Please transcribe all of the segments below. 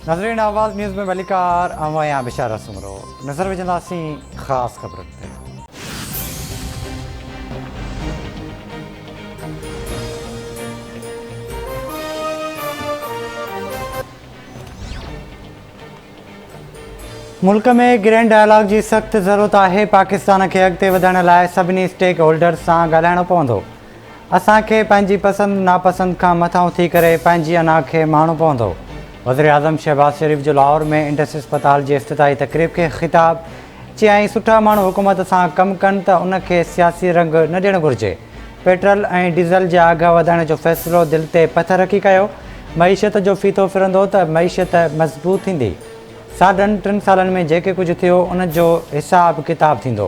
नाज़रीन आवाज़ न्यूज़ में वलीकार अवाया बिशारा सुमरो नज़र विझंदासीं ख़ासि ख़बरुनि ते। मुल्क में ग्रैंड डायलॉग की सख्त ज़रूरत है। पाकिस्तान के अॻिते वधण लाइ सभिनी स्टेक होल्डर्स सां ॻाल्हाइणो पवंदो। असांखे पंहिंजी पसंदि नापसंदि खां मथां उथी करे पंहिंजी अना खे माणो पवंदो। वज़ीर आज़म शहबाज शरीफ़ जो लाहौर में इंडस अस्पताल जी इफ़्तिताही तक़रीब खे ख़िताब चयाईं, सुठा माण्हू हुकूमत सां कमु कनि त उनखे सियासी रंग न ॾियणु घुरिजे। पेट्रोल ऐं डीज़ल जा अघ वधाइण जो फ़ैसिलो दिलि ते पथर रखी कयो। मईशत जो फ़ीतो फिरंदो त मईशत मज़बूत थींदी। साढनि 3 सालनि में जेके कुझु थियो उन जो हिसाब किताब थींदो।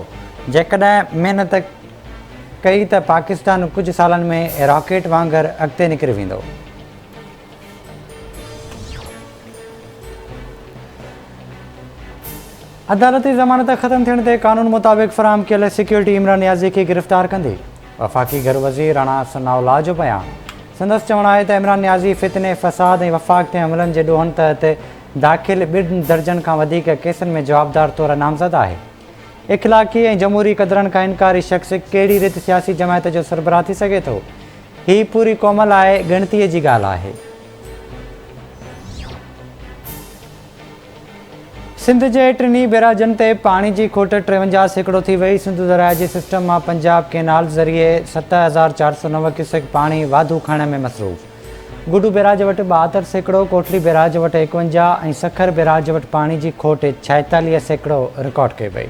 जेकॾहिं महिनत कई त पाकिस्तान कुझु सालनि में रॉकेट वांगुरु अॻिते निकिरी वेंदो। अदालती ज़मानत ख़त्म थियण ते क़ानून मुताबिक़ फ़राहम कयल सिक्योरिटी इमरान नियाज़ी खे गिरफ़्तार कंदी। वफ़ाक़ी घर वज़ीर राणा सनाउल्लाह जो बयान। संदसि चवणु आहे त इमरान नियाज़ी फितने फ़साद ऐं वफ़ाक़ ते हमलनि जे ॾोहनि तहत दाख़िल 2 दर्जन खां वधीक केसनि में जवाबदार तौरु नामज़द आहे। इख़लाक़ी ऐं जमहूरी क़दरनि खां इनकारी शख़्स कहिड़ी रीति सियासी जमायत जो सरबराह थी सघे थो? हीअ पूरी क़ौम लाइ ॻणतीअ जी ॻाल्हि आहे। सिंध जे 3 बैराजनि ते पाणी जी खोट 53% थी वई। सिंध दरिया जे सिस्टम मां पंजाब केनाल ज़रिए 7409 क्यूसेक पाणी वाधू खणण में मसरूफ़। गुडू बैराज वटि 72%, कोटली बैराज वटि 51 ऐं सखर बैराज वटि पाणी जी खोट 46% रिकॉर्ड कई वई।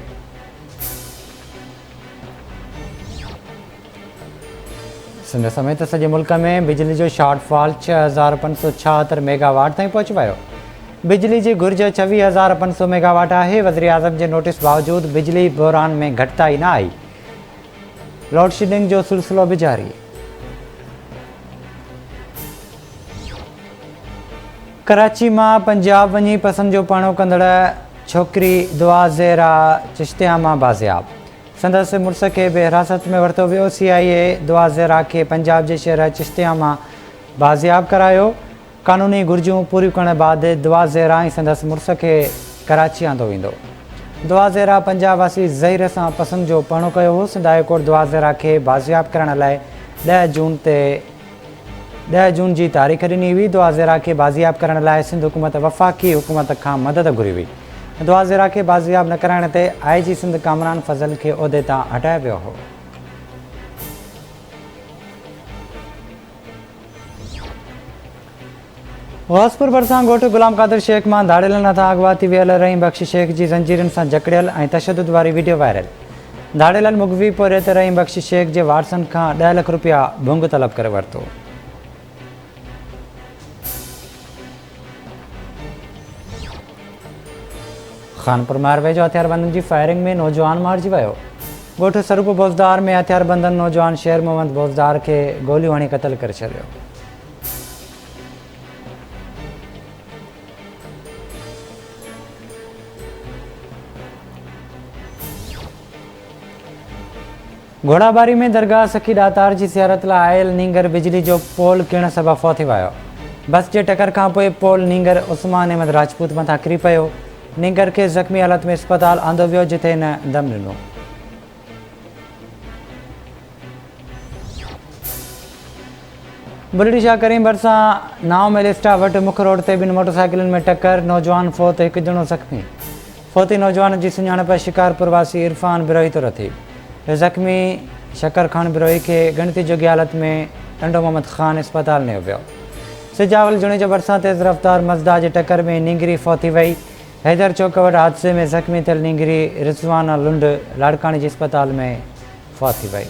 सिंध समेत सॼे मुल्क में बिजली जो शॉर्टफॉल 6576 मेगावाट ताईं पहुची वियो। बिजली जी घुर्ज 26500 मेगावाट आहे। वज़ीर आज़म जे नोटिस बावजूदि बिजली बहरान में घटिताई न आई। लोड शेडिंग जो सिलसिलो बि जारी। कराची मां पंजाब वञी पसंदि जो पाणो कंदड़ छोकिरी दुआ ज़ेरा चिश्तिया मां बाज़ियाब। संदसि मुड़ुस खे बि हिरासत में वरितो वियो। CIA दुआ ज़ेरा खे पंजाब जे शहर चिश्तिया मां बाज़ियाब करायो। क़ानूनी घुर्जूं पूरियूं करण बैदि दुआ ज़ेरा ऐं संदसि मुड़ुस खे कराची आंदो वेंदो। दुआ ज़ेरा पंजाब वासी ज़हीर सां पसंदि जो पणो कयो हो। सिंध हाई कोर्ट दुआ ज़ेरा खे बाज़ियाब करण लाइ 10 जून जी तारीख़ ॾिनी हुई। दुआ ज़ेरा खे बाज़ियाब करण लाइ सिंध हुकूमत वफ़ाक़ी हुकूमत खां मदद घुरी हुई। दुआ ज़ेरा खे बाज़ियाब न कराइण ते IG सिंध कामरान फज़ल खे उहिदे तां हटायो वियो हो। गौसपुर भरिसां ॻोठ गुलाम कादिर शेख मां धाड़ेलनि हथां अॻवा थी वियल रहीम बख़्श शेख जी ज़ंजीरनि सां जकड़ियल ऐं तशदुद वारी वीडियो वायरल। धाड़ेलनि मुगवी पोरे ते रहीम बख़्श शेख जे वारसनि खां 10 लख रुपया भुंग तलब करे वरितो। खानपुर मारवे जो हथियारबंदनि जी फायरिंग में नौजवान मारिजी वियो। ॻोठ सरूप बोज़दार में हथियारबंदनि नौजवान शेर मोहम्मद बोज़दार खे गोलियूं हणी क़तल करे छॾियो। घोड़ाबारी में दरगाह सखी ॾातार जी सियारत लाइ आयल नींगर बिजली जो पोल किरण सबबि फ़ौत थी वियो। बस जे टकर खां पोइ पोल नींगर उस्मान अहमद राजपूत मथां किरी पियो। नींगर खे ज़ख़्मी हालत में अस्पताल आंदो वियो, जिथे हिन दम ॾिनो। बुलेट शाह करीम भरिसां नाव मेलिस्टा वटि मुख रोड ते 2 मोटरसाइकिलुनि में टकर, नौजवान फ़ौत, 1 ॼणो ज़ख़्मी। फ़ौती नौजवान जी सुञाणप शिकारपुर वासी इरफान बिरोही तौरु थी। ज़ख़्मी शकर खान बिरोही खे ॻणती जोगी हालत में टंडो मोहम्मद ख़ान अस्पताल नियो वियो। सिजावल जुणे जे भरिसां तेज़ रफ़्तार मज़दा जे टकर में नींगरी फ़ौत थी वई। हैदर चौक वटि हादसे में ज़ख़्मी थियल नींगरी रिज़वाना लुंड लाड़कानी जे अस्पताल में फ़ौत थी वई।